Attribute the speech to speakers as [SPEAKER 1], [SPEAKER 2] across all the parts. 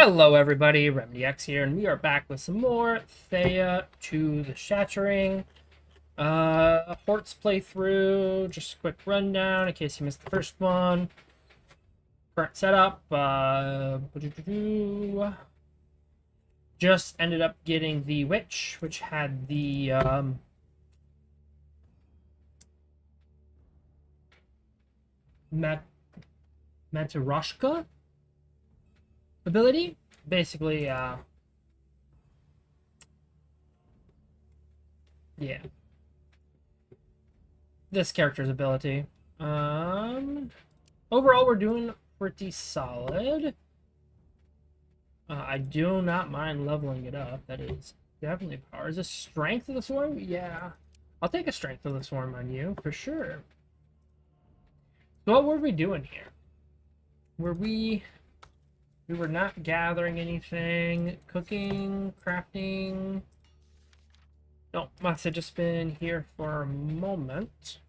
[SPEAKER 1] Hello everybody, RemedyX here, and we are back with some more Thea to the Shattering. Horz playthrough, just a quick rundown in case you missed the first one. Current setup, just ended up getting the witch, which had the, Mataroshka ability. Basically, yeah. This character's ability. Overall, we're doing pretty solid. I do not mind leveling it up. That is definitely power. Is this strength of the swarm? Yeah. I'll take a strength of the swarm on you, for sure. So what were we doing here? We were not gathering anything, cooking, crafting. No, must have just been here for a moment.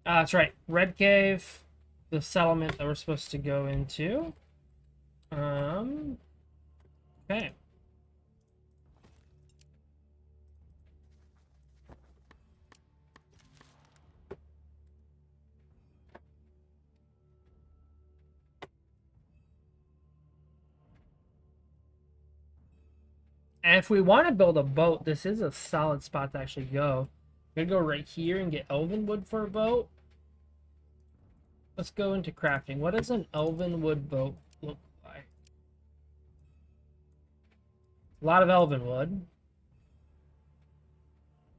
[SPEAKER 1] That's right. Red Cave, the settlement that we're supposed to go into. Okay. And if we want to build a boat, this is a solid spot to actually go. We're gonna go right here and get elven wood for a boat. Let's go into crafting. What does an elven wood boat look like? A lot of elven wood.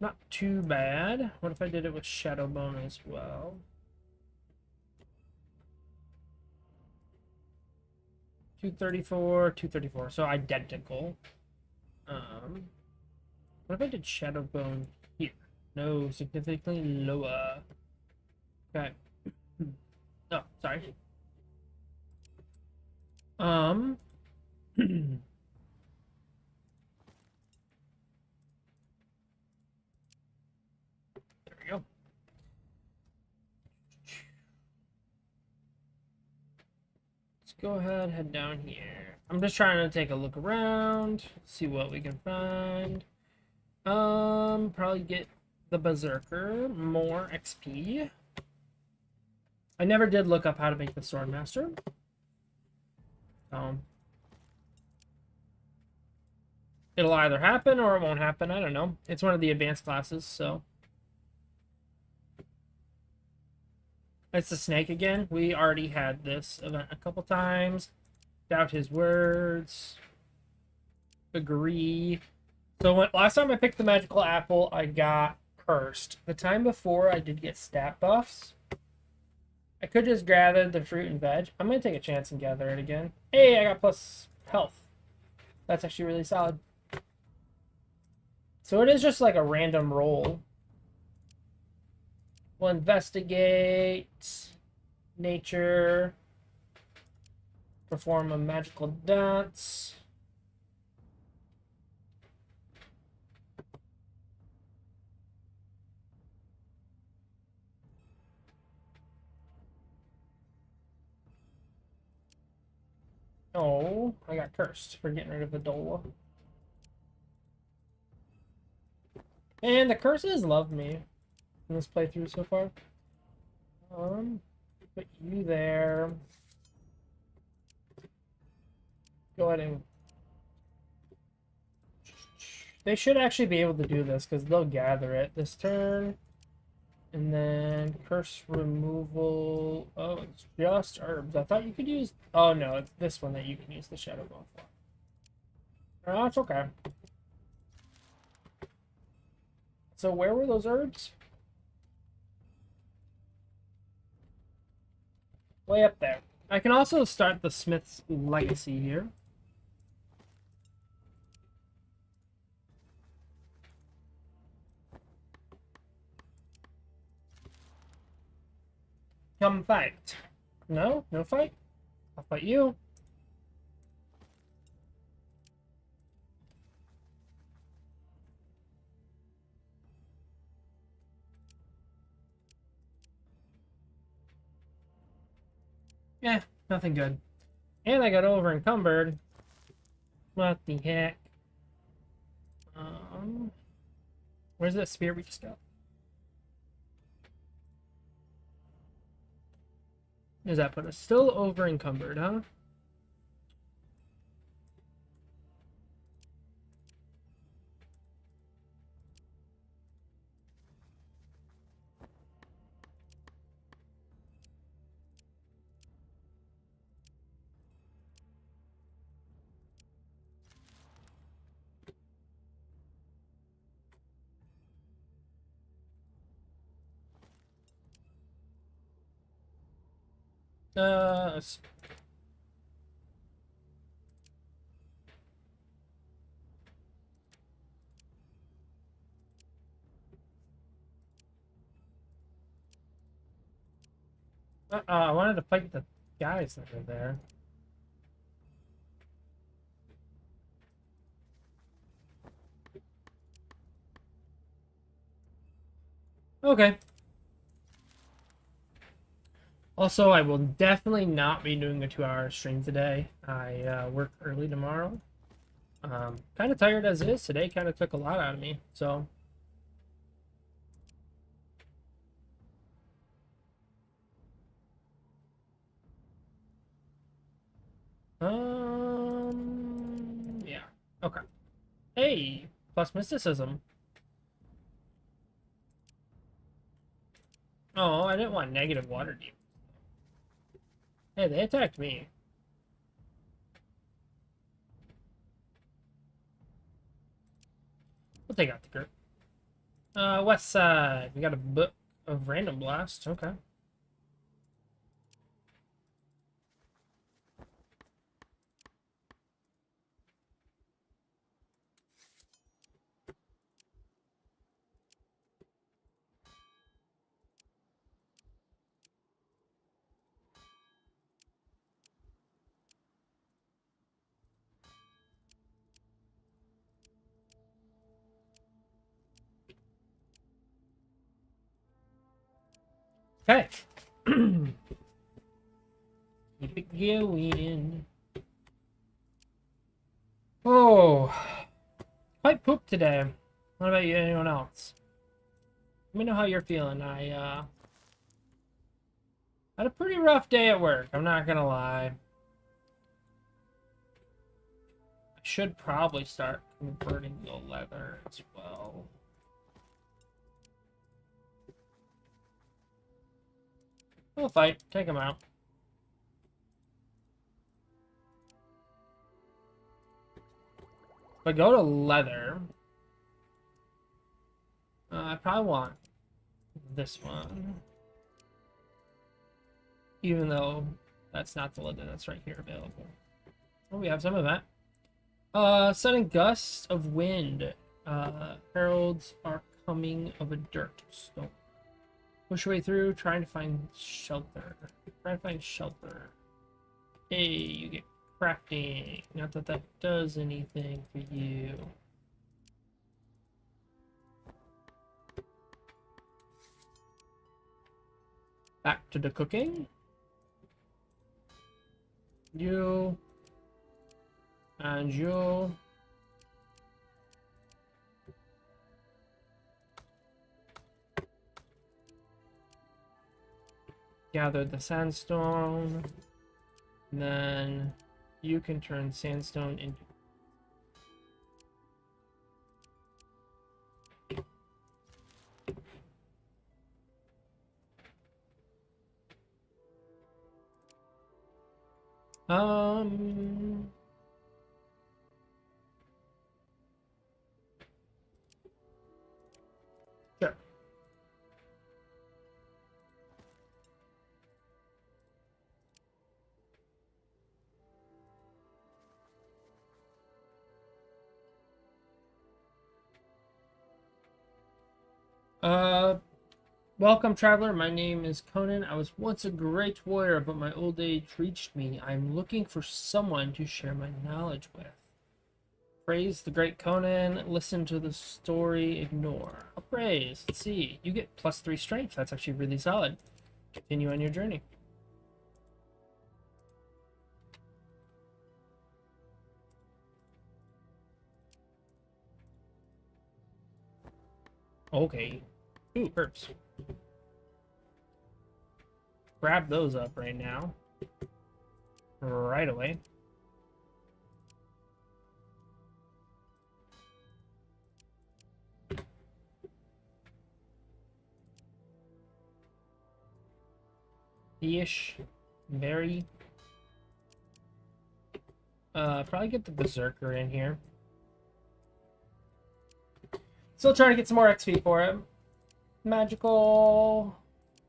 [SPEAKER 1] Not too bad. What if I did it with shadow bone as well? $234, so identical. What if I did shadow bone here? No, significantly lower. Okay. Oh, sorry. There we go. Let's go ahead, head down here. I'm just trying to take a look around, see what we can find. Probably get the Berserker, more XP. I never did look up how to make the Swordmaster. It'll either happen or it won't happen. I don't know. It's one of the advanced classes, so. It's the snake again. We already had this event a couple times. Doubt his words. Agree. So last time I picked the magical apple, I got cursed. The time before, I did get stat buffs. I could just gather the fruit and veg. I'm going to take a chance and gather it again. Hey, I got plus health. That's actually really solid. So it is just like a random roll. We'll investigate nature, perform a magical dance. Oh, I got cursed for getting rid of the Dola. And the curses love me in this playthrough so far. Put you there. Go ahead and... They should actually be able to do this because they'll gather it this turn. And then curse removal. Oh, it's just herbs. I thought you could use... Oh, no, it's this one that you can use the Shadow Bone for. Oh, it's okay. So where were those herbs? Way up there. I can also start the Smith's Legacy here. Come fight. No? No fight? I'll fight you. Yeah, nothing good. And I got over encumbered. What the heck? Where's that spear we just got? Does that put us still over encumbered, huh? Uh, I wanted to fight the guys that were there. Okay. Also, I will definitely not be doing a 2-hour stream today. I work early tomorrow. Kind of tired as it is. Today kind of took a lot out of me. So, yeah. Okay. Hey, plus mysticism. Oh, I didn't want negative water demons. Hey, they attacked me. We'll take out the group. West side. We got a book of random blast. Okay. Okay. Keep it going. Oh, quite pooped today. What about you? Anyone else? Let me know how you're feeling. I had a pretty rough day at work. I'm not gonna lie. I should probably start converting the leather as well. We'll fight. Take him out. If I go to leather, I probably want this one. Even though that's not the leather that's right here available. Oh, we have some of that. Sudden gust of wind. Heralds are coming of a dirt storm. Push your way through, trying to find shelter. Try to find shelter. Hey, you get crafting. Not that that does anything for you. Back to the cooking. You. And you. Gather the sandstone. And then you can turn sandstone into sure. Welcome, traveler. My name is Conan. I was once a great warrior, but my old age reached me. I'm looking for someone to share my knowledge with. Praise the great Conan. Listen to the story. Ignore. Praise. Let's see. You get +3 strength. That's actually really solid. Continue on your journey. Okay. Ooh, herbs. Grab those up right now. Right away. Ish. Very. Probably get the Berserker in here. Still trying to get some more XP for him. Magical.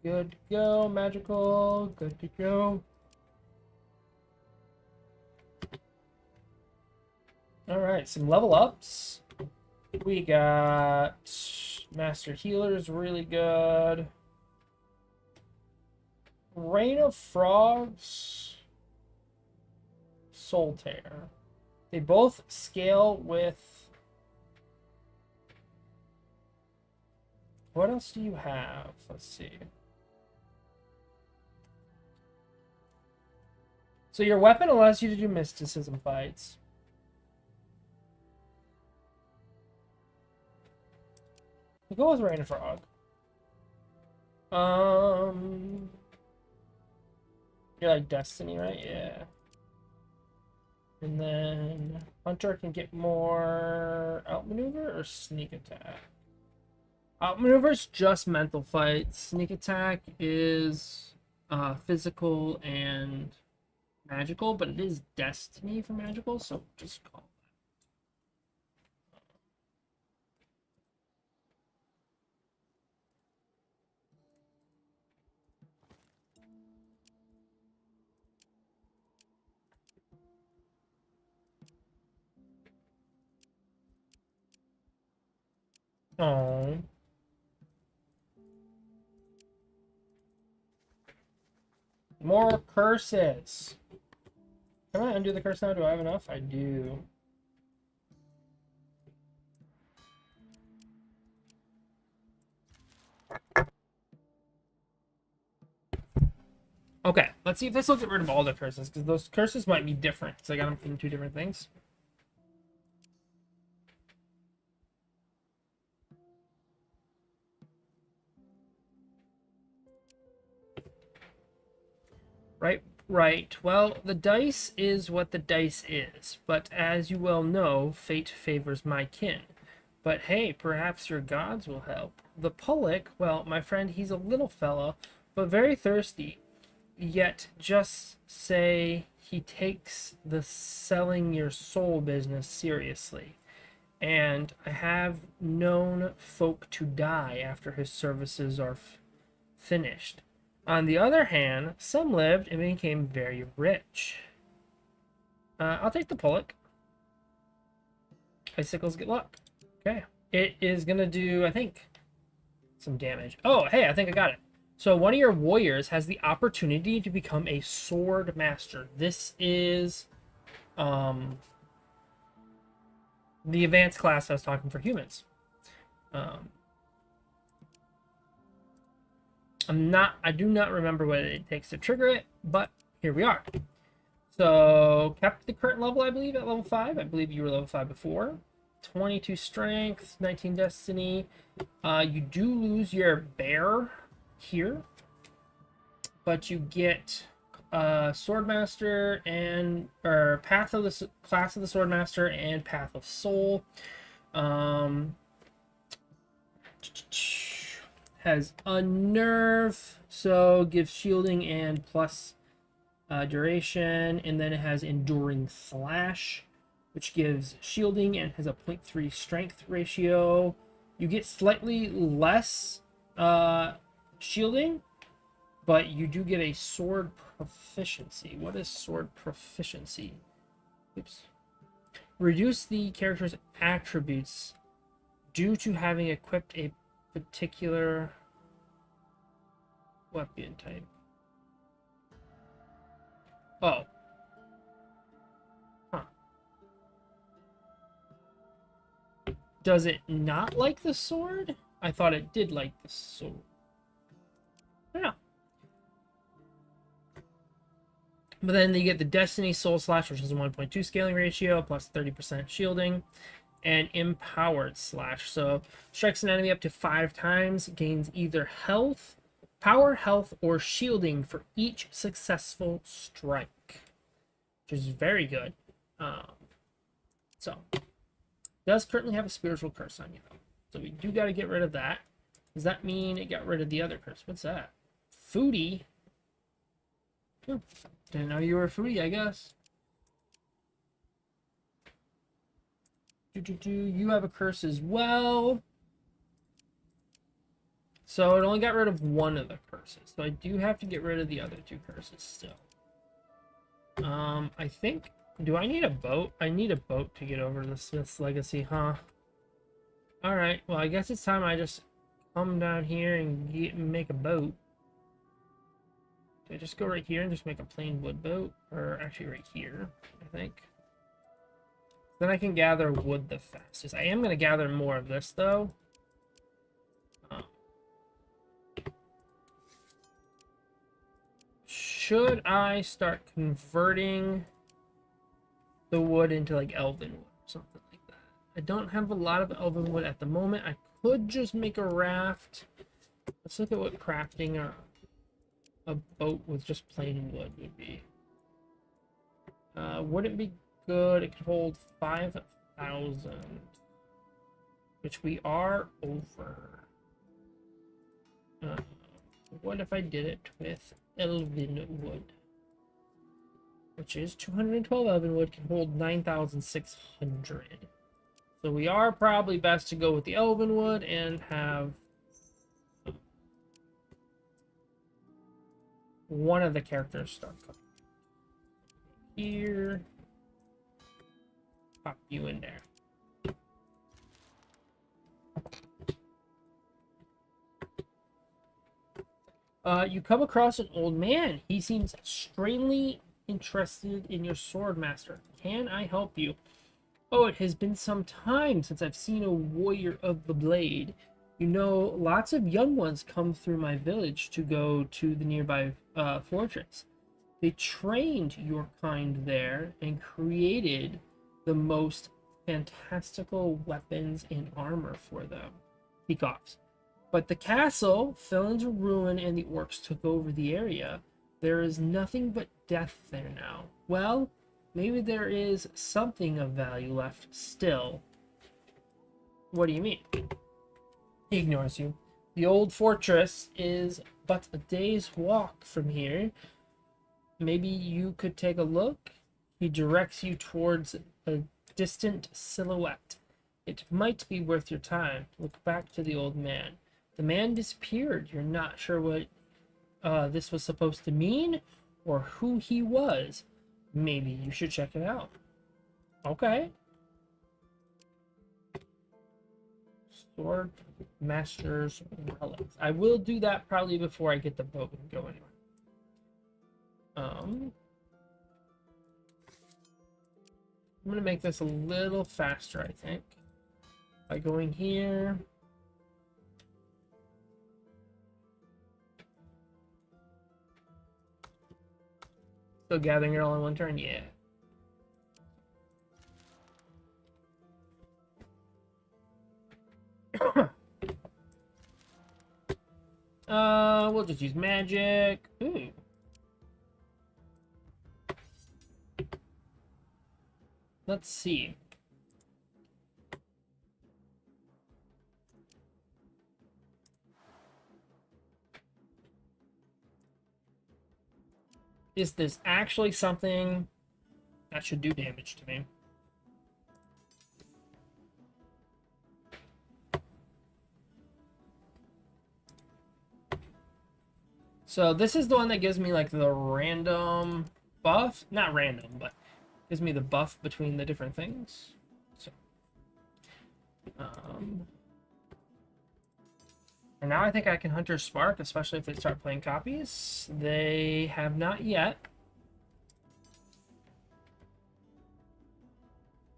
[SPEAKER 1] Good to go. Magical. Good to go. Alright, some level ups. We got Master Healer's really good. Rain of Frogs. Soul Tear. They both scale with... What else do you have? Let's see. So your weapon allows you to do mysticism fights. We'll go with Rain of Frog. You're like Destiny, right? Yeah. And then Hunter can get more outmaneuver or sneak attack. Outmaneuver is just mental fights. Sneak attack is physical and magical, but it is Destiny for magical, so just call that. Oh. More curses. Can I undo the curse now? Do I have enough? I do. Okay, let's see if this will get rid of all the curses, because those curses might be different, because I got them from 2 different things. Right. Well, the dice is what the dice is, but as you well know, fate favors my kin. But hey, perhaps your gods will help. The Pullic, well, my friend, he's a little fella, but very thirsty. Yet, just say he takes the selling your soul business seriously. And I have known folk to die after his services are finished. On the other hand, some lived and became very rich. I'll take the Pullic. Icicles get luck. Okay. It is going to do, I think, some damage. Oh, hey, I think I got it. So one of your warriors has the opportunity to become a sword master. This is the advanced class I was talking for humans. I do not remember what it takes to trigger it, but here we are. So kept the current level, I believe, at level 5. I believe you were level 5 before. 22 strength, 19 destiny. You do lose your bear here, but you get swordmaster and path of the class of the swordmaster and path of soul. Has unnerve, so gives shielding and plus duration, and then it has enduring slash, which gives shielding and has a 0.3 strength ratio. You get slightly less shielding, but you do get a sword proficiency. What is sword proficiency? Oops. Reduce the character's attributes due to having equipped a particular weapon type. Oh. Huh. Does it not like the sword? I thought it did like the sword. Yeah. But then you get the Destiny Soul Slash, which is a 1.2 scaling ratio, plus 30% shielding. and empowered slash. So strikes an enemy up to 5 times, gains either health, power, health, or shielding for each successful strike, which is very good. So does currently have a spiritual curse on you though, so we do got to get rid of that. Does that mean it got rid of the other curse? What's that? Foodie. Didn't know you were a foodie, I guess. You have a curse as well. So it only got rid of one of the curses. So I do have to get rid of the other 2 curses still. I think... Do I need a boat? I need a boat to get over to the Smith's Legacy, huh? Alright, well I guess it's time I just come down here and make a boat. Do I just go right here and just make a plain wood boat? Or actually right here, I think. Then I can gather wood the fastest. I am going to gather more of this, though. Should I start converting the wood into, like, elven wood or something like that? I don't have a lot of elven wood at the moment. I could just make a raft. Let's look at what crafting a boat with just plain wood would be. Wouldn't be good. It could hold 5,000, which we are over. What if I did it with elven wood, which is 212 elven wood, can hold 9,600. So we are probably best to go with the elven wood and have one of the characters start cooking. Here. Pop you in there. You come across an old man. He seems strangely interested in your sword, master. Can I help you? Oh, it has been some time since I've seen a warrior of the blade. You know, lots of young ones come through my village to go to the nearby fortress. They trained your kind there and created the most fantastical weapons and armor for them. He coughs. But the castle fell into ruin and the orcs took over the area. There is nothing but death there now. Well, maybe there is something of value left still. What do you mean? He ignores you. The old fortress is but a day's walk from here. Maybe you could take a look. He directs you towards a distant silhouette. It might be worth your time. Look back to the old man. The man disappeared. You're not sure what this was supposed to mean or who he was. Maybe you should check it out. Okay. Sword Master's Relics. I will do that probably before I get the boat and go anywhere. I'm gonna make this a little faster, I think, by going here. Still gathering it all in one turn? Yeah. We'll just use magic. Ooh. Let's see. Is this actually something that should do damage to me? So this is the one that gives me like the random buff. Not random, but gives me the buff between the different things. So, and now I think I can Hunter's Spark, especially if they start playing copies. They have not yet.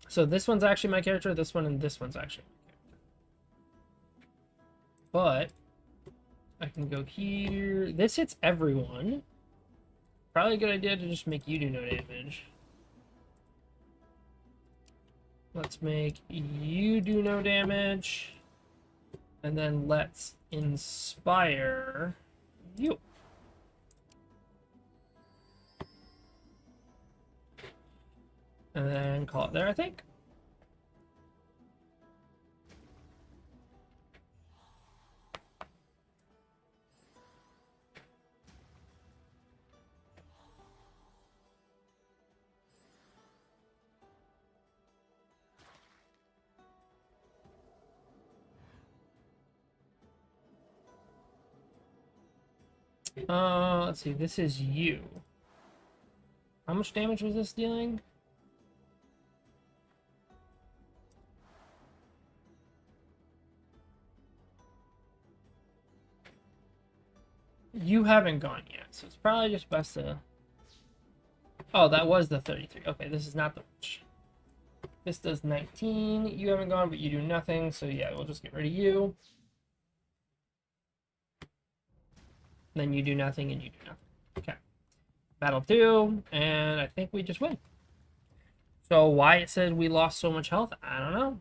[SPEAKER 1] So this one's actually my character, this one, and this one's actually my character. But I can go here. This hits everyone. Probably a good idea to just make you do no damage. Let's make you do no damage. And then let's inspire you. And then call it there, I think. Let's see, this is you. How much damage was this dealing? You haven't gone yet, so it's probably just best to... Oh, that was the 33. Okay, this is not the witch. This does 19. You haven't gone, but you do nothing, so yeah, we'll just get rid of you. Then you do nothing, and you do nothing. Okay. Battle 2, and I think we just win. So why it said we lost so much health, I don't know.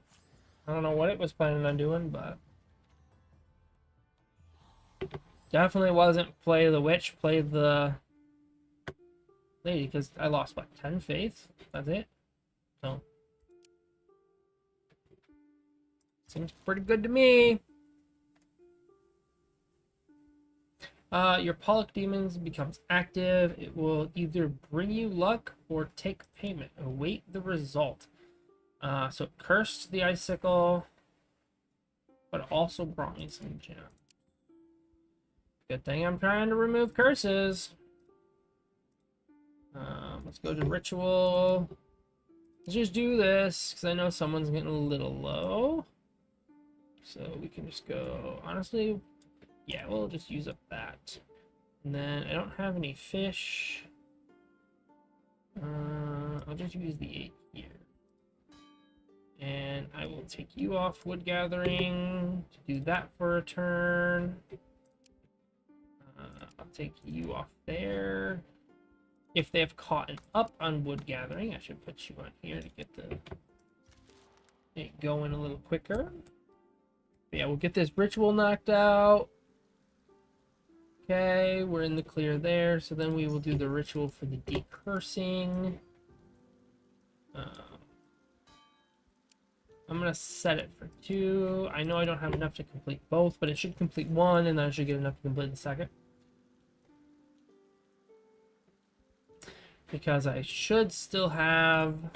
[SPEAKER 1] I don't know what it was planning on doing, but... Definitely wasn't play the witch, play the lady, because I lost, what, 10 faith? That's it? So... Seems pretty good to me. Your Pollock Demons becomes active. It will either bring you luck or take payment. Await the result. So it cursed the icicle, but also brought me some gems. Good thing I'm trying to remove curses. Let's go to ritual. Let's just do this, because I know someone's getting a little low. So we can just go, honestly, yeah, we'll just use up that. And then I don't have any fish. I'll just use the 8 here. And I will take you off wood gathering to do that for a turn. I'll take you off there. If they have caught an up on wood gathering, I should put you on here to get it going a little quicker. But yeah, we'll get this ritual knocked out. Okay, we're in the clear there. So then we will do the ritual for the decursing. I'm going to set it for 2. I know I don't have enough to complete both, but it should complete 1, and then I should get enough to complete the second. Because I should still have... Let's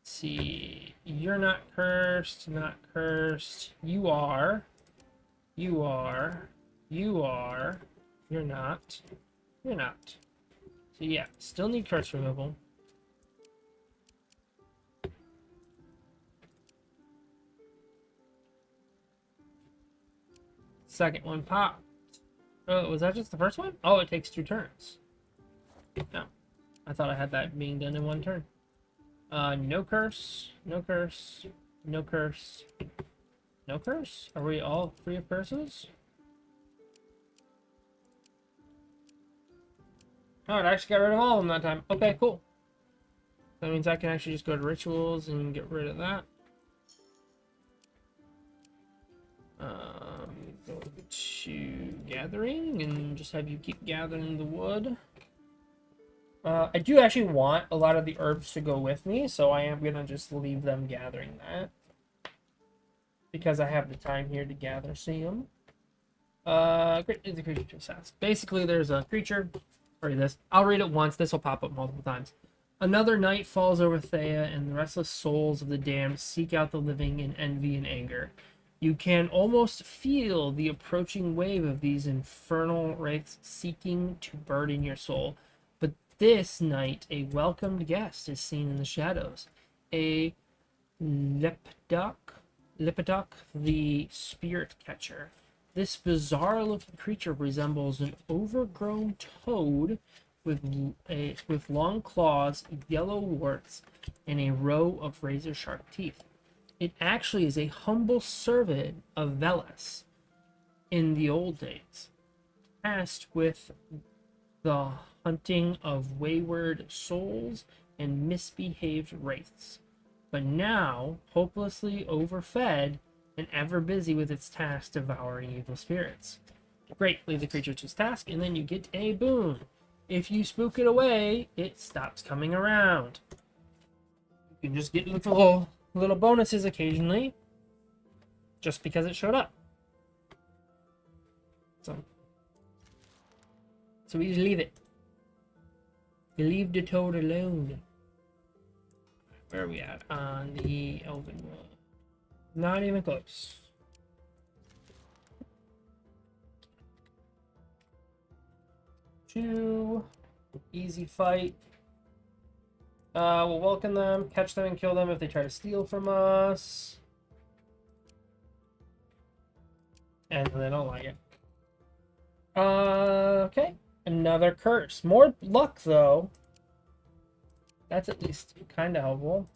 [SPEAKER 1] see... You're not cursed, not cursed. You are. You are. You are. You're not. You're not. So yeah, still need curse removal. Second one popped. Oh, was that just the first one? Oh, it takes 2 turns. No. I thought I had that being done in 1 turn. No curse. No curse. No curse. No curse? Are we all free of curses? Oh, it actually got rid of all of them that time. Okay, cool. That means I can actually just go to rituals and get rid of that. Go to gathering and just have you keep gathering the wood. I do actually want a lot of the herbs to go with me, so I am going to just leave them gathering that. Because I have the time here to gather some. Great, the creature just has. Basically, there's a creature. Read this. I'll read it once. This will pop up multiple times. Another night falls over Thea, and the restless souls of the damned seek out the living in envy and anger. You can almost feel the approaching wave of these infernal wraiths seeking to burden your soul. But this night, a welcomed guest is seen in the shadows. A Lepidok, the spirit catcher. This bizarre-looking creature resembles an overgrown toad with long claws, yellow warts, and a row of razor-sharp teeth. It actually is a humble servant of Veles in the old days, tasked with the hunting of wayward souls and misbehaved wraiths. but now hopelessly overfed and ever busy with its task devouring evil spirits. Great, leave the creature to its task, and then you get a boon. If you spook it away, it stops coming around. You can just get little bonuses occasionally, just because it showed up. So we just leave it. You leave the toad alone. Where are we at? On the Elven one. Not even close. Two. Easy fight. We'll welcome them, catch them, and kill them if they try to steal from us. And they don't like it. Okay. Another curse. More luck, though. That's at least kind of helpful.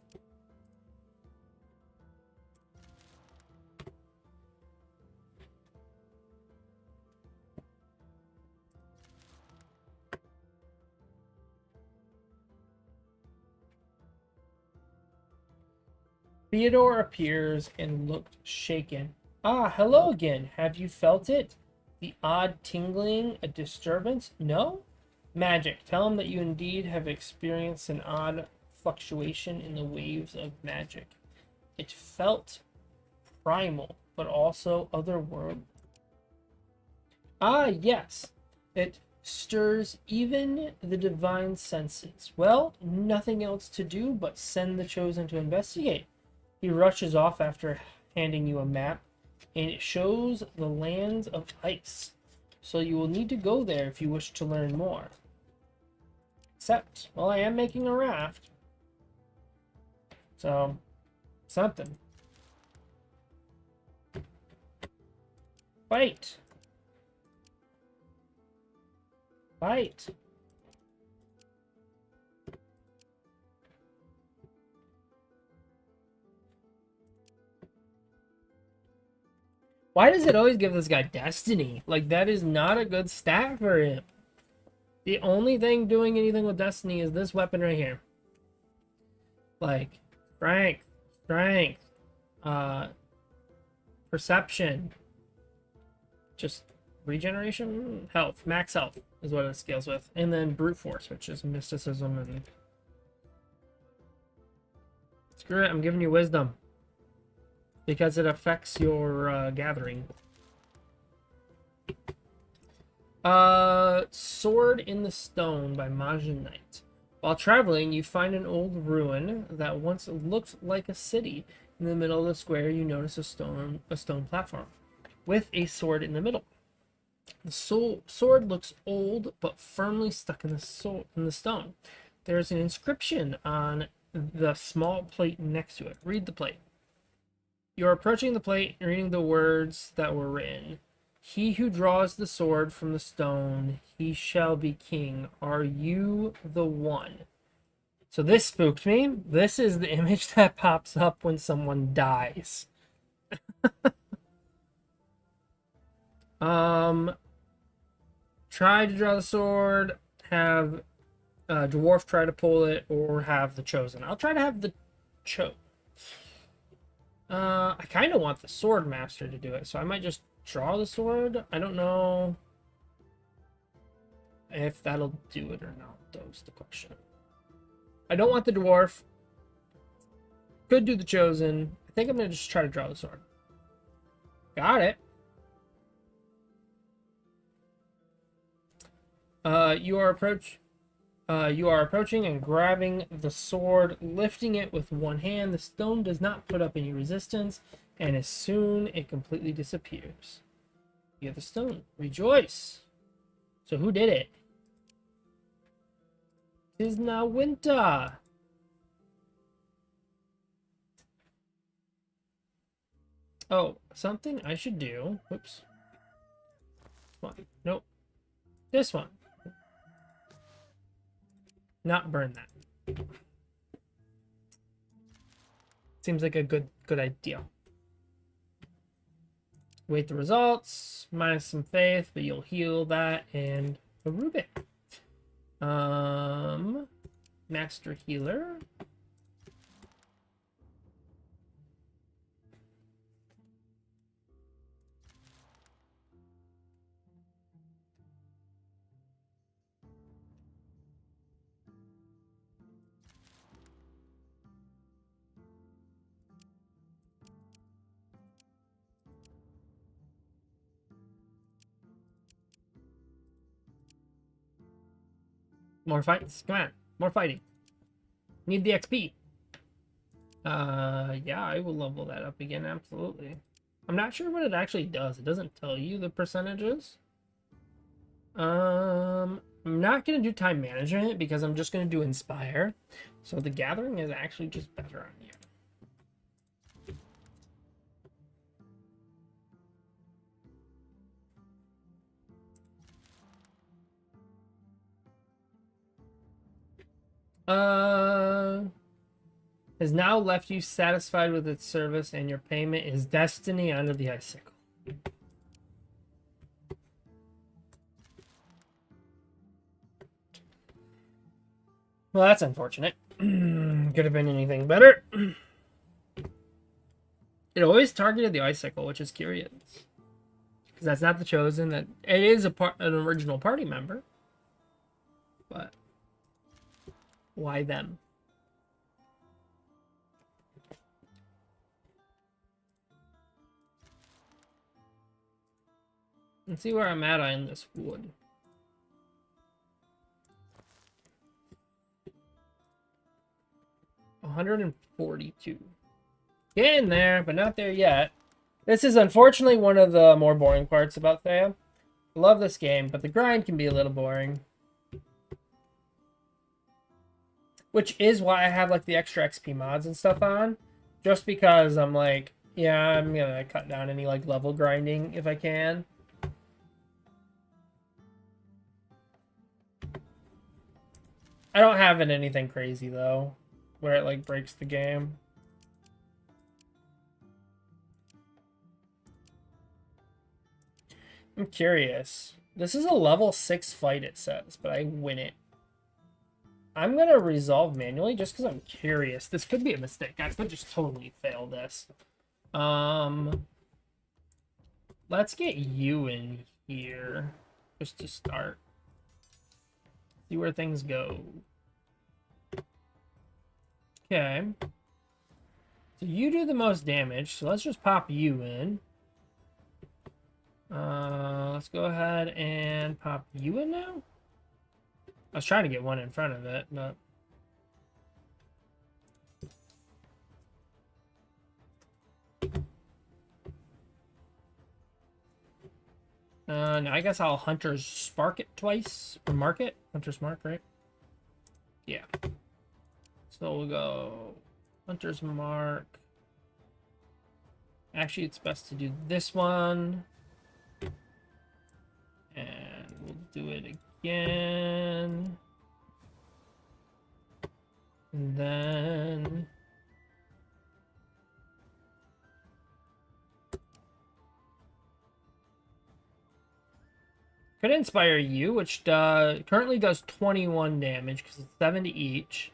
[SPEAKER 1] Theodore appears and looked shaken. Ah, hello again. Have you felt it? The odd tingling, a disturbance? No? Magic. Tell him that you indeed have experienced an odd fluctuation in the waves of magic. It felt primal, but also otherworldly. Ah, yes. It stirs even the divine senses. Well, nothing else to do but send the Chosen to investigate. He rushes off after handing you a map, and it shows the lands of ice. So you will need to go there if you wish to learn more. Except, well, I am making a raft. So, something. Fight! Fight! Why does it always give this guy Destiny? Like, that is not a good stat for him. The only thing doing anything with Destiny is this weapon right here. Like, strength, perception, just regeneration, health, max health is what it scales with. And then brute force, which is mysticism and... Screw it, I'm giving you wisdom. Because it affects your gathering. Sword in the Stone by Majin Knight. While traveling, you find an old ruin that once looked like a city. In the middle of the square, you notice a stone platform with a sword in the middle. The sword looks old but firmly stuck in the stone. There is an inscription on the small plate next to it. Read the plate. You are approaching the plate and reading the words that were written. He who draws the sword from the stone, he shall be king. Are you the one? So this spooked me. This is the image that pops up when someone dies. Try to draw the sword, have a dwarf try to pull it, or have the Chosen. I'll try to have the I kind of want the sword master to do it, so I might just draw the sword. I don't know if that'll do it or not. That's the question. I don't want the dwarf. Could do the Chosen. I think I'm gonna just try to draw the sword. Got it. You are approaching and grabbing the sword, lifting it with one hand. The stone does not put up any resistance, and as soon it completely disappears. You have the stone. Rejoice! So who did it? 'Tis now winter. Oh, something I should do. Whoops. This one. Nope. This one. Not burn that. Seems like a good idea. Wait the results, minus some faith, but you'll heal that and a Rubik. Master Healer. More fights. Come on. More fighting. Need the XP. Yeah, I will level that up again, absolutely. I'm not sure what it actually does. It doesn't tell you the percentages. I'm not gonna do time management because I'm just gonna do inspire. So the gathering is actually just better on you. Has now left you satisfied with its service, and your payment is destiny under the icicle. Well, that's unfortunate. Could have been anything better. It always targeted the icicle, which is curious. Because that's not the Chosin. That it is an original party member. But why them? Let's see where I'm at on this wood. $142. Getting there, but not there yet. This is unfortunately one of the more boring parts about Thea. I love this game, but the grind can be a little boring. Which is why I have like the extra XP mods and stuff on. Just because I'm like, yeah, I'm gonna cut down any like level grinding if I can. I don't have it anything crazy though, where it like breaks the game. I'm curious. This is a level 6 fight, it says, but I win it. I'm going to resolve manually just because I'm curious. This could be a mistake. I could just totally fail this. Let's get you in here just to start. See where things go. Okay. So you do the most damage, so let's just pop you in. Let's go ahead and pop you in now. I was trying to get one in front of it, but no, I guess I'll Hunter's Spark it twice, or mark it. Hunter's Mark, right? Yeah. So we'll go Hunter's Mark. Actually, it's best to do this one. And we'll do it again. And then could inspire you, which currently does 21 damage because it's 7 to each.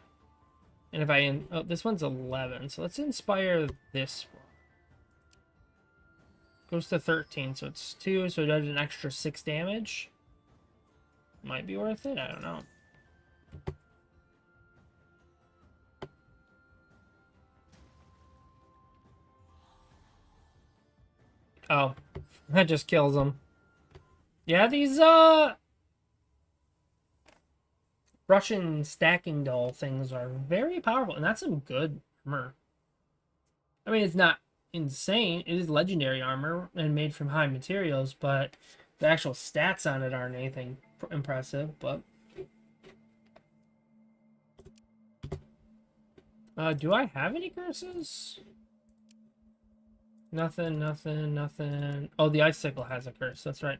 [SPEAKER 1] And if oh, this one's 11, so let's inspire this one. Goes to 13, so it's 2, so it does an extra 6 damage. Might be worth it, I don't know. Oh, that just kills him. Yeah, these Russian stacking doll things are very powerful, and that's some good armor. I mean, it's not insane. It is legendary armor and made from high materials, but the actual stats on it aren't anything impressive. But do I have any curses? Nothing, nothing, nothing. Oh, the icicle has a curse. That's right.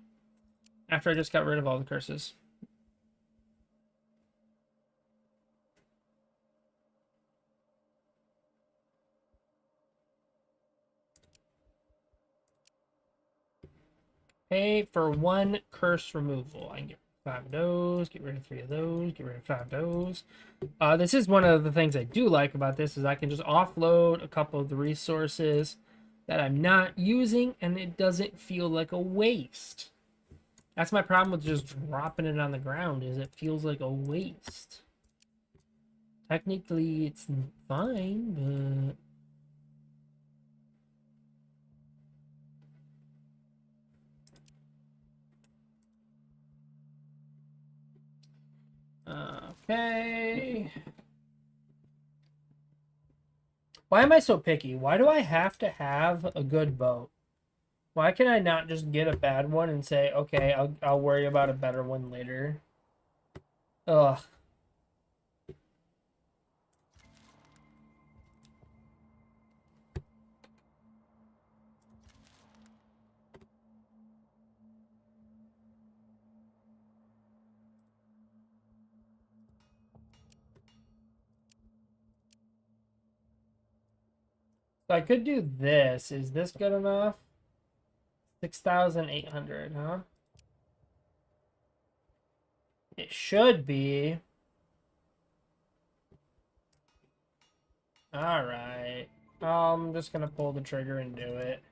[SPEAKER 1] After I just got rid of all the curses. Pay for 1 curse removal. I can get 5 of those, get rid of 3 of those, get rid of 5 of those. This is one of the things I do like about this is I can just offload a couple of the resources that I'm not using, and it doesn't feel like a waste. That's my problem with just dropping it on the ground, is it feels like a waste. Technically, it's fine, but Okay. Why am I so picky? Why do I have to have a good bow? Why can I not just get a bad one and say, okay, I'll worry about a better one later? Ugh. So I could do this. Is this good enough? 6,800, huh? It should be. All right. I'm just gonna pull the trigger and do it.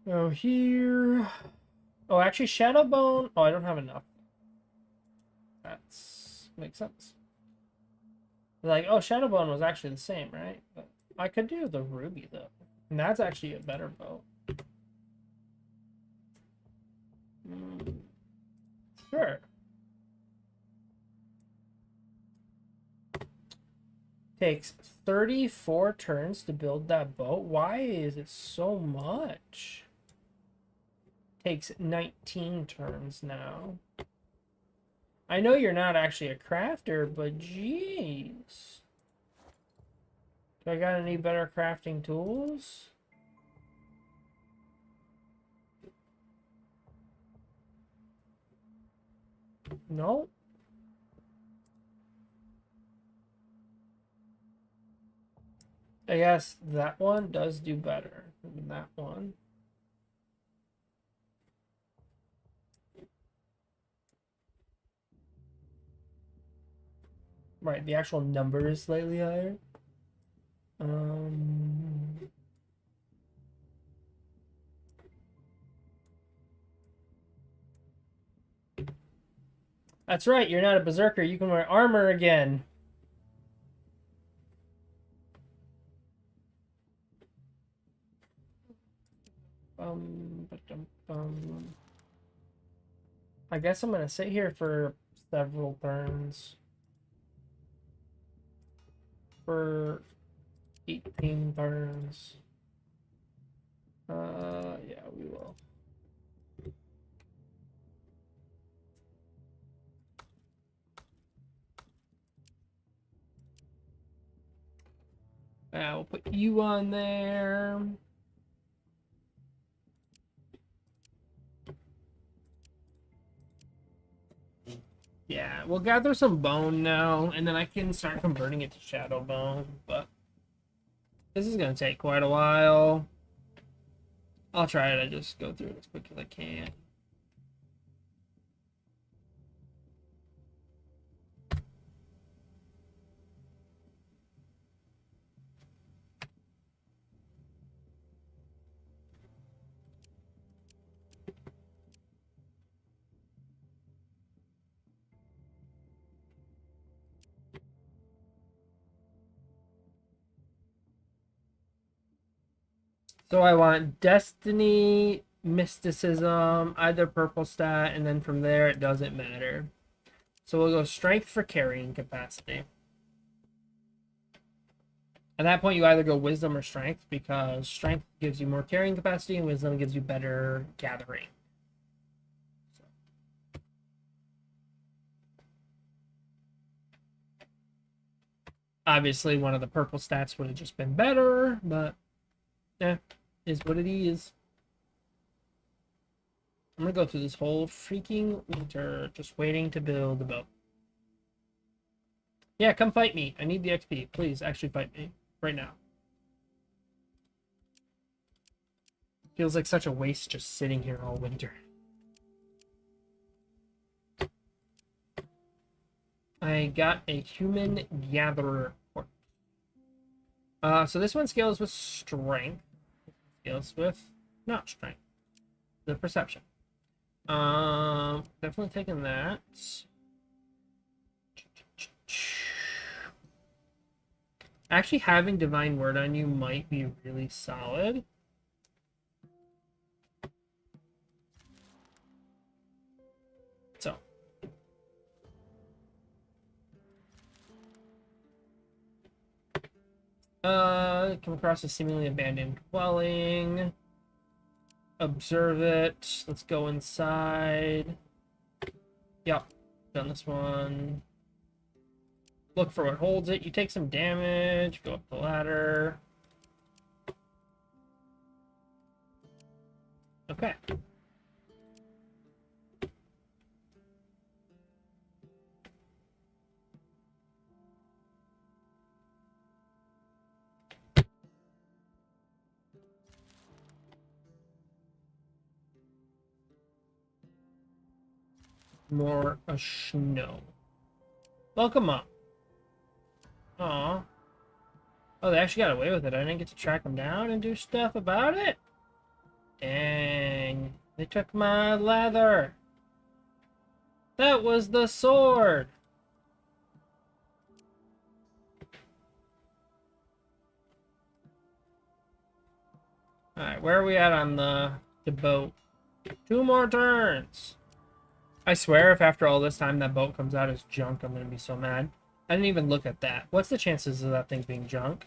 [SPEAKER 1] Go here. Oh, actually, Shadowbone. Oh, I don't have enough. That's makes sense. Like, oh, Shadowbone was actually the same, right? But I could do the Ruby though, and that's actually a better bow. Sure. Takes 34 turns to build that boat. Why is it so much? Takes 19 turns now. I know you're not actually a crafter, but jeez. Do I got any better crafting tools? No. I guess that one does do better than that one. Right, the actual number is slightly higher. That's right, you're not a berserker. You can wear armor again. I guess I'm gonna sit here for several turns. For 18 turns. Yeah, we will. We'll put you on there. Yeah, we'll gather some bone now, and then I can start converting it to shadow bone, but this is gonna take quite a while. I'll try to just go through it as quick as I can. So I want Destiny, Mysticism, either purple stat, and then from there it doesn't matter. So we'll go Strength for carrying capacity. At that point, you either go Wisdom or Strength, because Strength gives you more carrying capacity and Wisdom gives you better gathering. Obviously, one of the purple stats would have just been better, but eh, is what it is. I'm gonna go through this whole freaking winter just waiting to build the boat. Yeah, come fight me. I need the XP. Please, actually fight me right now. Feels like such a waste just sitting here all winter. I got a human gatherer. So this one scales with strength. Scales with not strength. The perception. Definitely taking that. Actually, having divine word on you might be really solid. So Come across a seemingly abandoned dwelling. Observe it. Let's go inside. Yep, done this one. Look for what holds it. You take some damage. Go up the ladder. Okay. More snow. Welcome up. Aw. Oh, they actually got away with it. I didn't get to track them down and do stuff about it? Dang. They took my leather. That was the sword. Alright, where are we at on the boat? 2 more turns. I swear if after all this time that boat comes out as junk, I'm going to be so mad. I didn't even look at that. What's the chances of that thing being junk?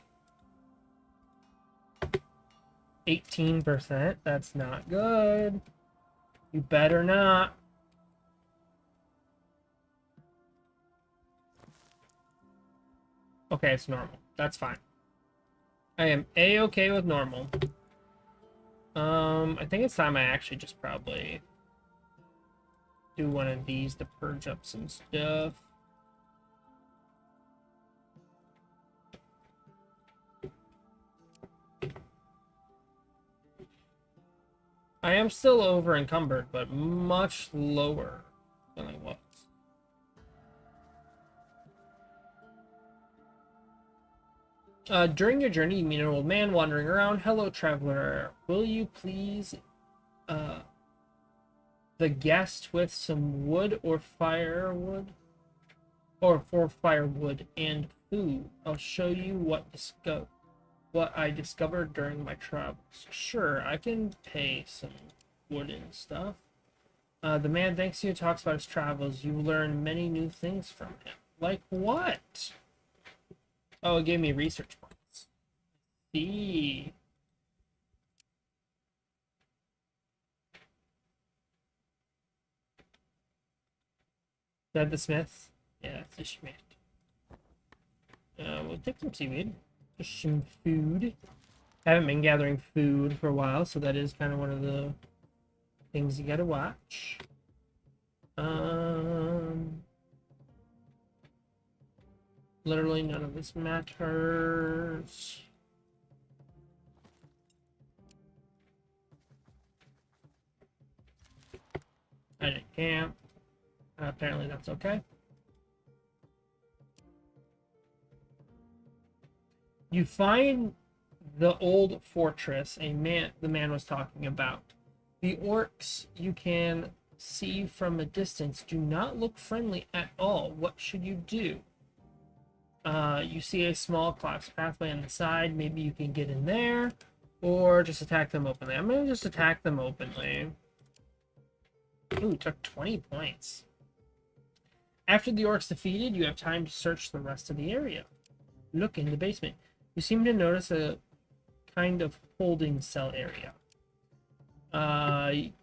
[SPEAKER 1] 18%? That's not good. You better not. Okay, it's normal. That's fine. I am A-okay with normal. I think it's time I actually just probably do one of these to purge up some stuff. I am still over encumbered, but much lower than I was. During your journey, you meet an old man wandering around. Hello, traveler. Will you please the guest with some wood or firewood? Or for firewood and food. I'll show you what I discovered during my travels. Sure, I can pay some wood and stuff. The man thanks you and talks about his travels. You learn many new things from him. Like what? Oh, it gave me research points. See. Is that the smith? Yeah, it's the smith. We'll take some seaweed. Just some food. Haven't been gathering food for a while, so that is kind of one of the things you gotta watch. Literally none of this matters. I didn't camp. Apparently that's okay. You find the old fortress the man was talking about. The orcs you can see from a distance do not look friendly at all. What should you do? You see a small collapsed pathway on the side. Maybe you can get in there, or just attack them openly. I'm gonna just attack them openly. Ooh, took 20 points. After the orcs defeated, you have time to search the rest of the area. Look in the basement. You seem to notice a kind of holding cell area.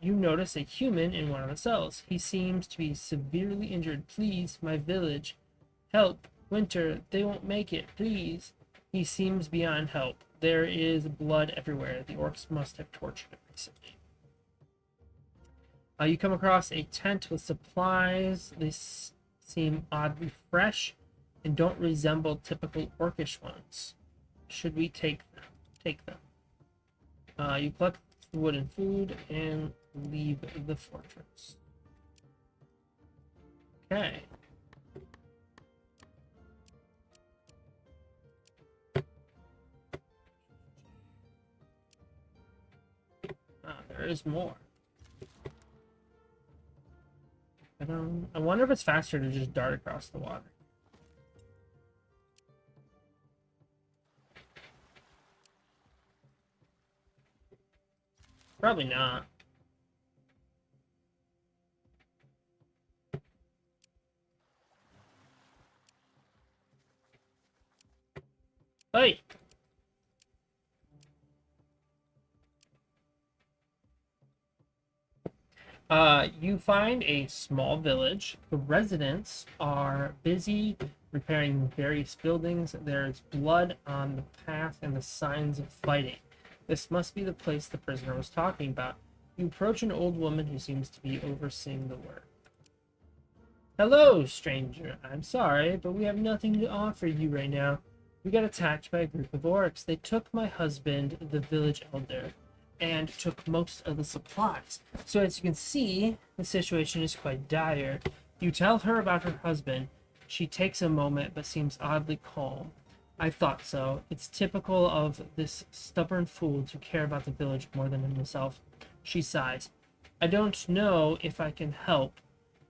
[SPEAKER 1] You notice a human in one of the cells. He seems to be severely injured. Please, my village. Help. Winter, they won't make it. Please. He seems beyond help. There is blood everywhere. The orcs must have tortured him recently. You come across a tent with supplies. They seem oddly fresh and don't resemble typical orcish ones. Should we take them? Take them. You collect wood and food and leave the fortress. Okay. There is more. I wonder if it's faster to just dart across the water. Probably not. Hey! You find a small village. The residents are busy repairing various buildings. There's blood on the path and the signs of fighting. This must be the place the prisoner was talking about. You approach an old woman who seems to be overseeing the work. Hello, stranger. I'm sorry, but we have nothing to offer you right now. We got attacked by a group of orcs. They took my husband, the village elder, and took most of the supplies. So as you can see, the situation is quite dire. You tell her about her husband. She takes a moment, but seems oddly calm. I thought so. It's typical of this stubborn fool to care about the village more than himself. She sighs. I don't know if I can help.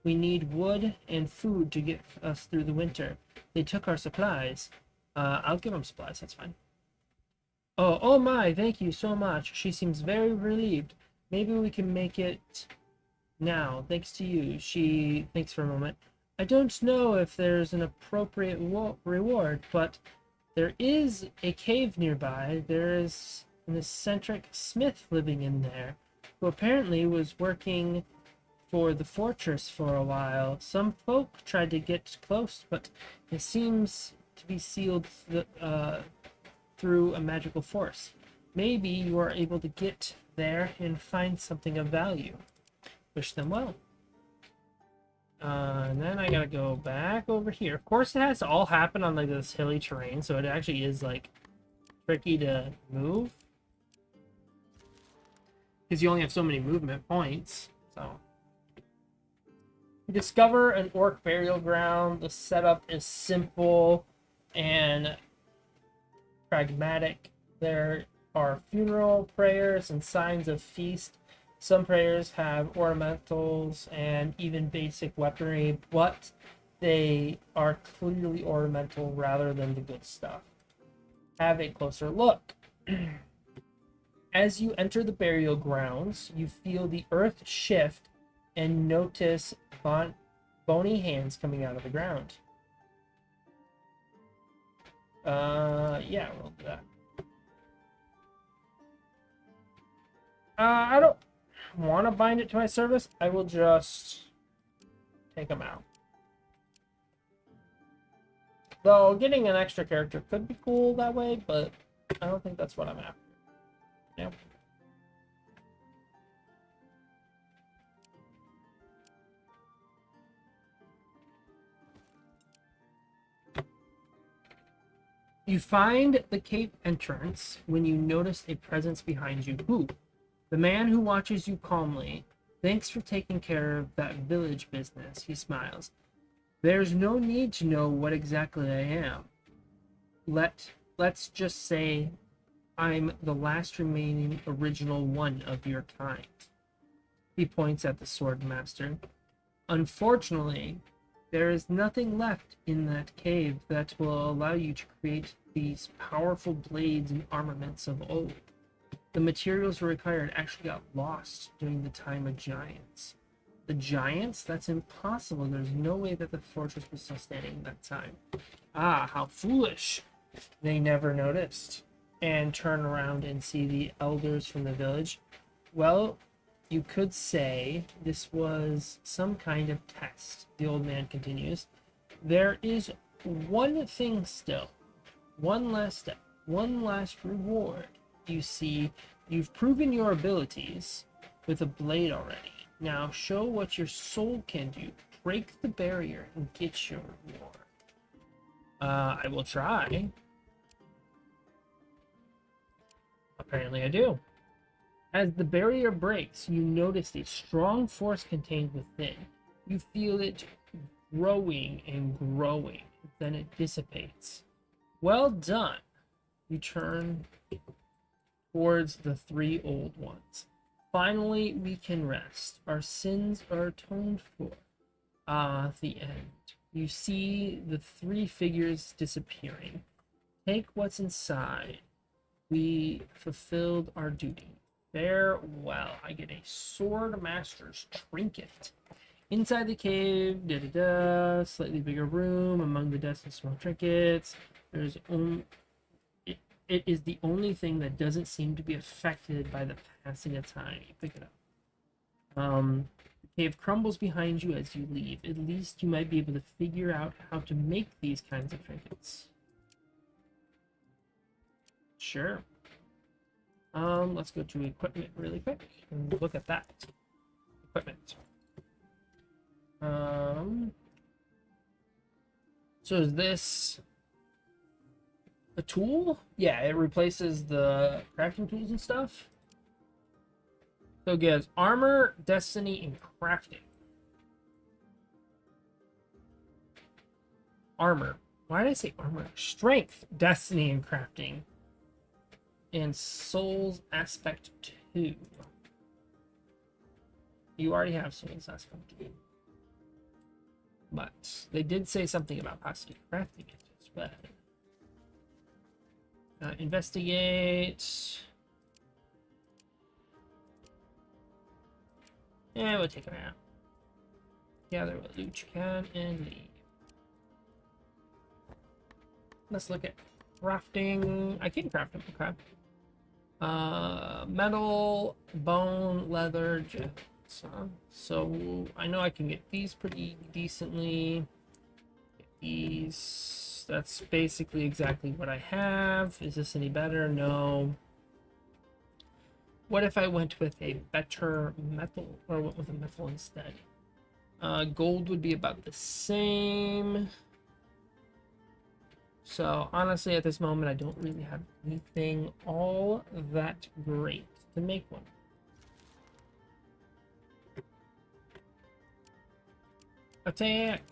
[SPEAKER 1] We need wood and food to get us through the winter. They took our supplies. I'll give them supplies, that's fine. Oh my, thank you so much. She seems very relieved. Maybe we can make it now, thanks to you. She thinks for a moment. I don't know if there's an appropriate reward, but there is a cave nearby. There is an eccentric smith living in there, who apparently was working for the fortress for a while. Some folk tried to get close, but it seems to be sealed through a magical force. Maybe you are able to get there and find something of value. Wish them well. And then I gotta go back over here. Of course, it has to all happen on like this hilly terrain, so it actually is like tricky to move because you only have so many movement points. So you discover an orc burial ground. The setup is simple and pragmatic. There are funeral prayers and signs of feast. Some prayers have ornamentals and even basic weaponry, but they are clearly ornamental rather than the good stuff. Have a closer look. As you enter the burial grounds, you feel the earth shift and notice bony hands coming out of the ground. Yeah, we'll do that. I don't want to bind it to my service. I will just take them out. Though getting an extra character could be cool that way, but I don't think that's what I'm after. Nope. You find the cave entrance when you notice a presence behind you. Who? The man who watches you calmly. Thanks for taking care of that village business. He smiles. There's no need to know what exactly I am. Let's just say I'm the last remaining original one of your kind. He points at the sword master. Unfortunately, there is nothing left in that cave that will allow you to create these powerful blades and armaments of old. The materials required actually got lost during the time of giants. The giants? That's impossible. There's no way that the fortress was still standing at that time. Ah, how foolish. They never noticed. And turn around and see the elders from the village. Well, you could say this was some kind of test, the old man continues. There is one thing still. One last step. One last reward. You see, you've proven your abilities with a blade already. Now show what your soul can do. Break the barrier and get your reward. I will try. Apparently I do. As the barrier breaks, you notice a strong force contained within. You feel it growing and growing. Then it dissipates. Well done. You turn towards the three old ones. Finally, we can rest. Our sins are atoned for. The end. You see the three figures disappearing. Take what's inside. We fulfilled our duty. Farewell. I get a sword master's trinket. Inside the cave, slightly bigger room. Among the desks and small trinkets. There's only... It is the only thing that doesn't seem to be affected by the passing of time. You pick it up. Cave crumbles behind you as you leave. At least you might be able to figure out how to make these kinds of trinkets. Sure. Let's go to equipment really quick and look at that. Equipment. So is this a tool? Yeah, it replaces the crafting tools and stuff. So it gives armor, destiny, and crafting. Armor. Why did I say armor? Strength, destiny, and crafting. And Souls Aspect 2. You already have Souls Aspect 2. But they did say something about possibly crafting it as well. Investigate. Yeah, we'll take him out. Gather what loot you can and leave. Let's look at crafting. I can craft them, okay. Metal, bone, leather, gems. So I know I can get these pretty decently. Get these. That's basically exactly what I have. Is this any better? No. What if I went with a better metal, or went with a metal instead? Gold would be about the same. So honestly, at this moment, I don't really have anything all that great to make one. Attack!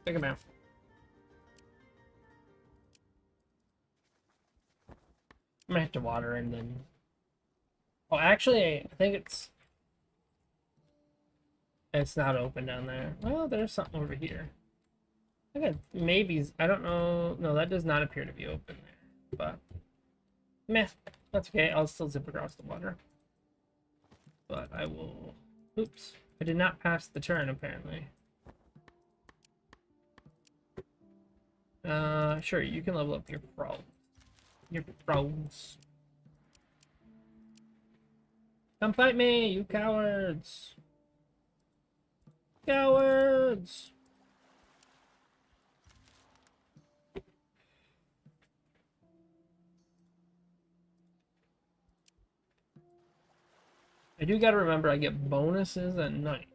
[SPEAKER 1] Take him out. I'm gonna have to water and then. Oh, actually, I think it's not open down there. Well, there's something over here. I got maybe. I don't know. No, that does not appear to be open there. But meh, that's okay. I'll still zip across the water. But I will. Oops, I did not pass the turn apparently. Sure, you can level up your pro. Your pros. Come fight me, you cowards! Cowards! I do gotta remember I get bonuses at night.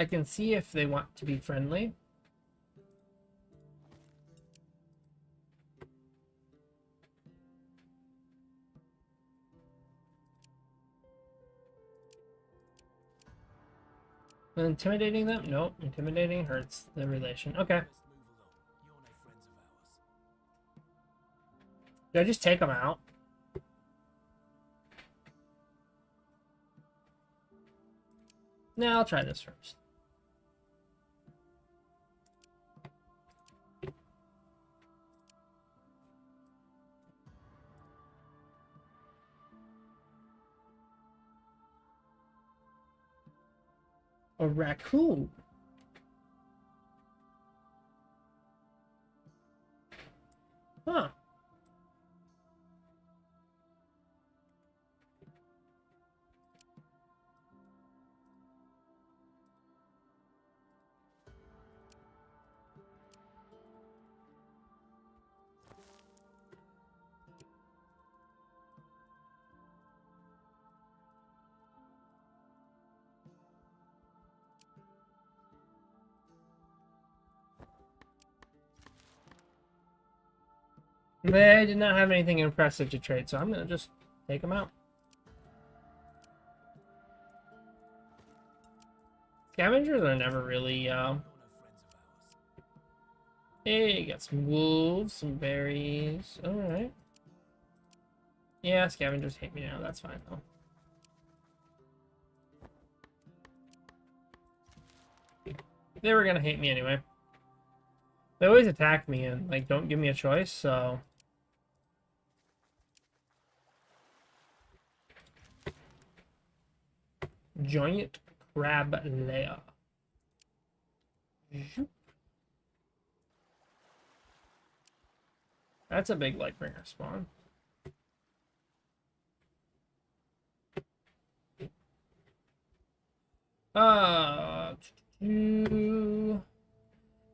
[SPEAKER 1] I can see if they want to be friendly. Intimidating them? Nope. Intimidating hurts the relation. Okay. Did I just take them out? No, I'll try this first. A raccoon. Huh. They did not have anything impressive to trade, so I'm gonna just take them out. Scavengers are never really, Hey, got some wolves, some berries. Alright. Yeah, scavengers hate me now. That's fine, though. They were gonna hate me anyway. They always attack me and, like, don't give me a choice, so... Giant crab layer. That's a big Lightbringer spawn.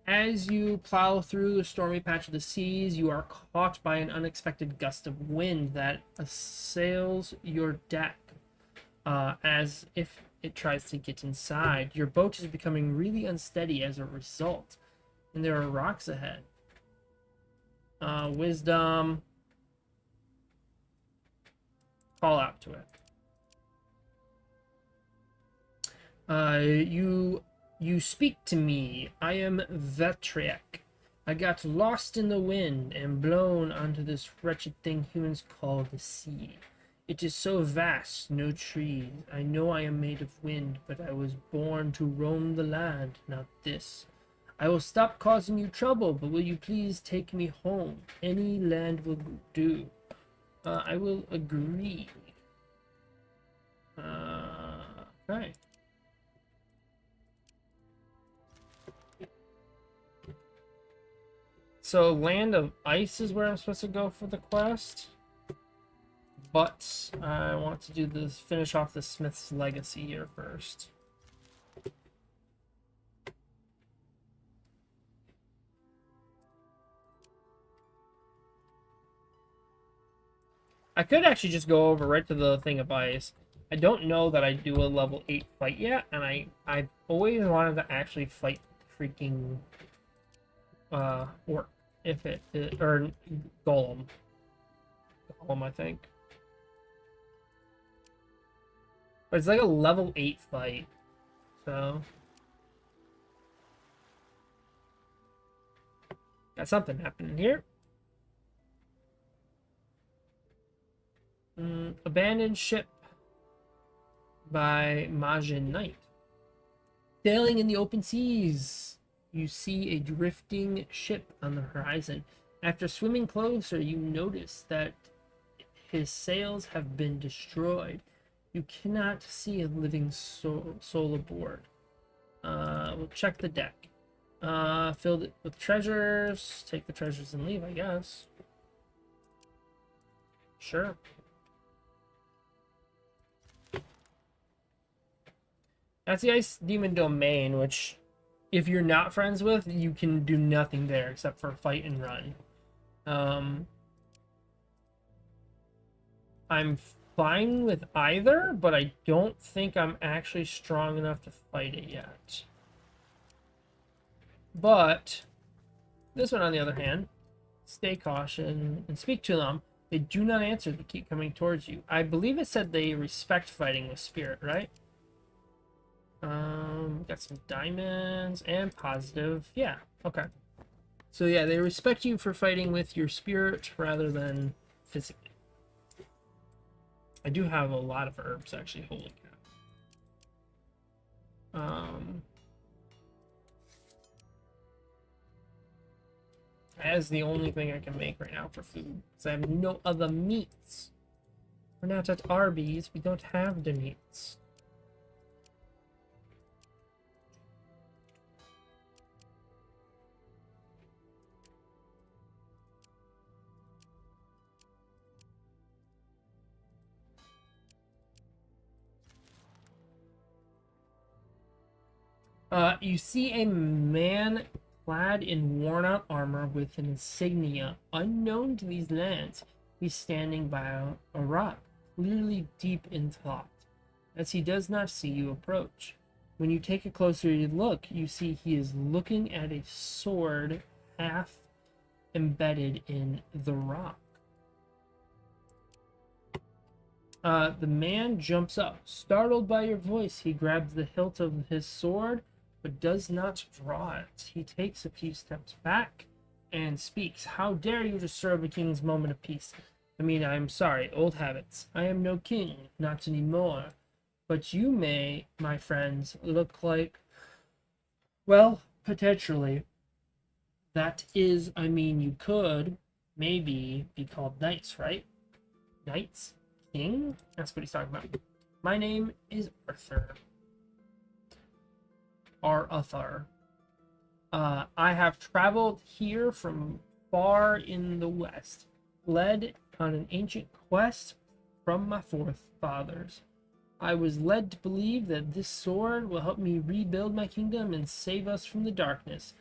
[SPEAKER 1] As you plow through the stormy patch of the seas, you are caught by an unexpected gust of wind that assails your deck. As if it tries to get inside. Your boat is becoming really unsteady as a result, and there are rocks ahead. Wisdom. Call out to it. You speak to me. I am Vetriak. I got lost in the wind and blown onto this wretched thing humans call the sea. It is so vast, no trees. I know I am made of wind, but I was born to roam the land, not this. I will stop causing you trouble, but will you please take me home? Any land will do. I will agree. Okay. So, Land of Ice is where I'm supposed to go for the quest. But I want to do this, finish off the Smith's Legacy here first. I could actually just go over right to the thing of ice. I don't know that I do a level 8 fight yet, and I've always wanted to actually fight freaking orc. If it or golem. Golem, I think. But it's like a level 8 fight. So got something happening here. Abandoned ship by Majin Knight. Sailing in the open seas. You see a drifting ship on the horizon. After swimming closer, you notice that his sails have been destroyed. You cannot see a living soul aboard. We'll check the deck. Filled it with treasures. Take the treasures and leave, I guess. Sure. That's the Ice Demon Domain, which, if you're not friends with, you can do nothing there except for fight and run. I'm fine with either, but I don't think I'm actually strong enough to fight it yet. But this one, on the other hand, stay caution and speak to them. They do not answer. They keep coming towards you. I believe it said they respect fighting with spirit, right? Got some diamonds and positive. Yeah, okay. So yeah, they respect you for fighting with your spirit rather than physically. I do have a lot of herbs, actually. Holy cow. That is the only thing I can make right now for food, because I have no other meats. We're not at Arby's. We don't have the meats. You see a man clad in worn-out armor with an insignia unknown to these lands. He's standing by a rock, clearly deep in thought, as he does not see you approach. When you take a closer look, you see he is looking at a sword half embedded in the rock. The man jumps up. Startled by your voice, he grabs the hilt of his sword, but does not draw it. He takes a few steps back and speaks. How dare you disturb a king's moment of peace? I mean, I am sorry, old habits. I am no king, not anymore. But you may, my friends, look like, well, potentially. That is, I mean, you could maybe be called knights, right? Knights? King? That's what he's talking about. My name is Arthur. Arthur. I have traveled here from far in the west, led on an ancient quest from my forefathers. I was led to believe that this sword will help me rebuild my kingdom and save us from the darkness.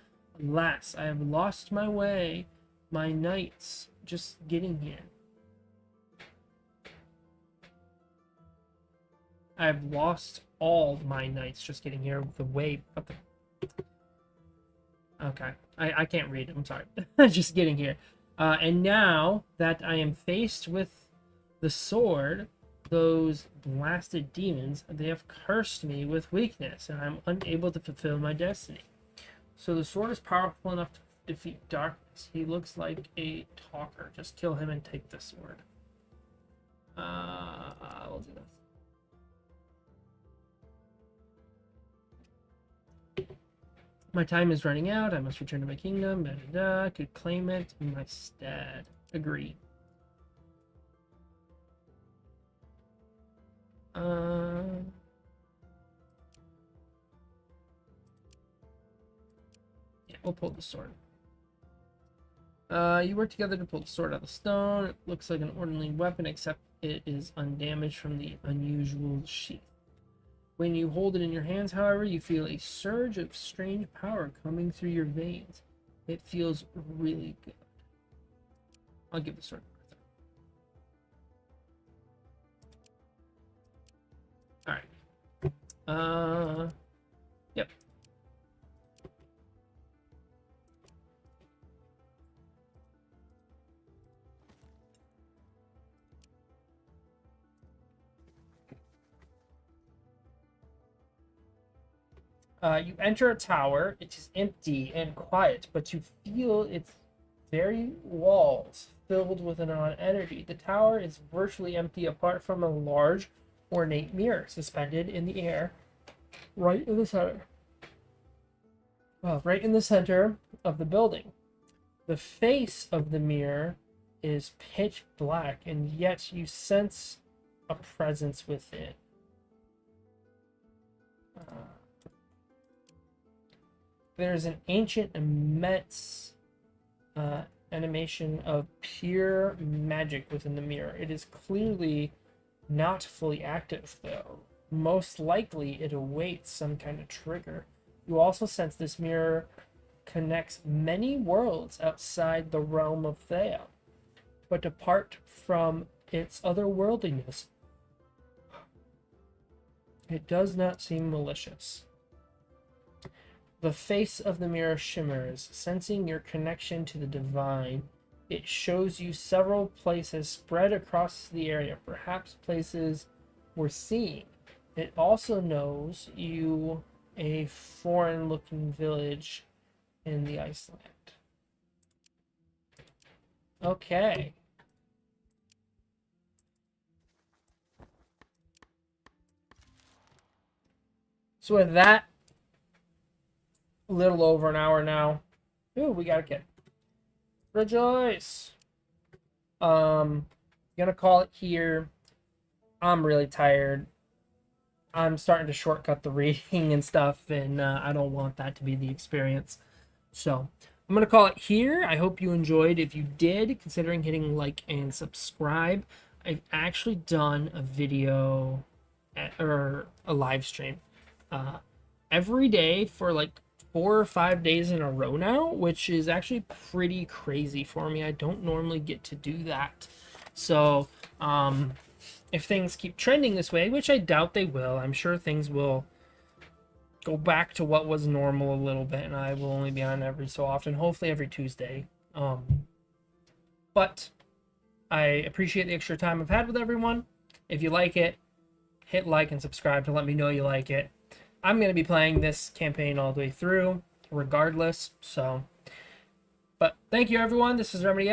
[SPEAKER 1] Alas, I have lost my way. My knights just getting here. I've lost all my knights just getting here with the way. Okay, I can't read. I'm sorry. Just getting here. And now that I am faced with the sword, those blasted demons, they have cursed me with weakness, and I'm unable to fulfill my destiny. So the sword is powerful enough to defeat darkness. He looks like a talker. Just kill him and take the sword. I'll do this. My time is running out. I must return to my kingdom. Da, da, da. I could claim it in my stead. Agree. Yeah, we'll pull the sword. You work together to pull the sword out of the stone. It looks like an ordinary weapon, except it is undamaged from the unusual sheath. When you hold it in your hands, however, you feel a surge of strange power coming through your veins. It feels really good. I'll give the sword. Alright. Yep. You enter a tower. It is empty and quiet, but you feel its very walls filled with an odd energy. The tower is virtually empty apart from a large, ornate mirror suspended in the air right in the center. Well, right in the center of the building. The face of the mirror is pitch black, and yet you sense a presence within. There's an ancient, immense animation of pure magic within the mirror. It is clearly not fully active, though. Most likely, it awaits some kind of trigger. You also sense this mirror connects many worlds outside the realm of Thea, but apart from its otherworldliness, it does not seem malicious. The face of the mirror shimmers, sensing your connection to the divine. It shows you several places spread across the area, perhaps places we're seeing. It also knows you a foreign-looking village in the Iceland. Okay. So with that, a little over an hour now. Ooh, we got a kid. Rejoice. Gonna call it here. I'm really tired. I'm starting to shortcut the reading and stuff, and I don't want that to be the experience. So I'm gonna call it here. I hope you enjoyed. If you did, considering hitting like and subscribe. I've actually done a video or a live stream every day for like 4 or 5 days in a row now, which is actually pretty crazy for me. I don't normally get to do that. So if things keep trending this way, which I doubt they will, I'm sure things will go back to what was normal a little bit, and I will only be on every so often, hopefully every Tuesday. But I appreciate the extra time I've had with everyone. If you like it, hit like and subscribe to let me know you like it. I'm going to be playing this campaign all the way through, regardless. So, but thank you, everyone. This is RemedyX.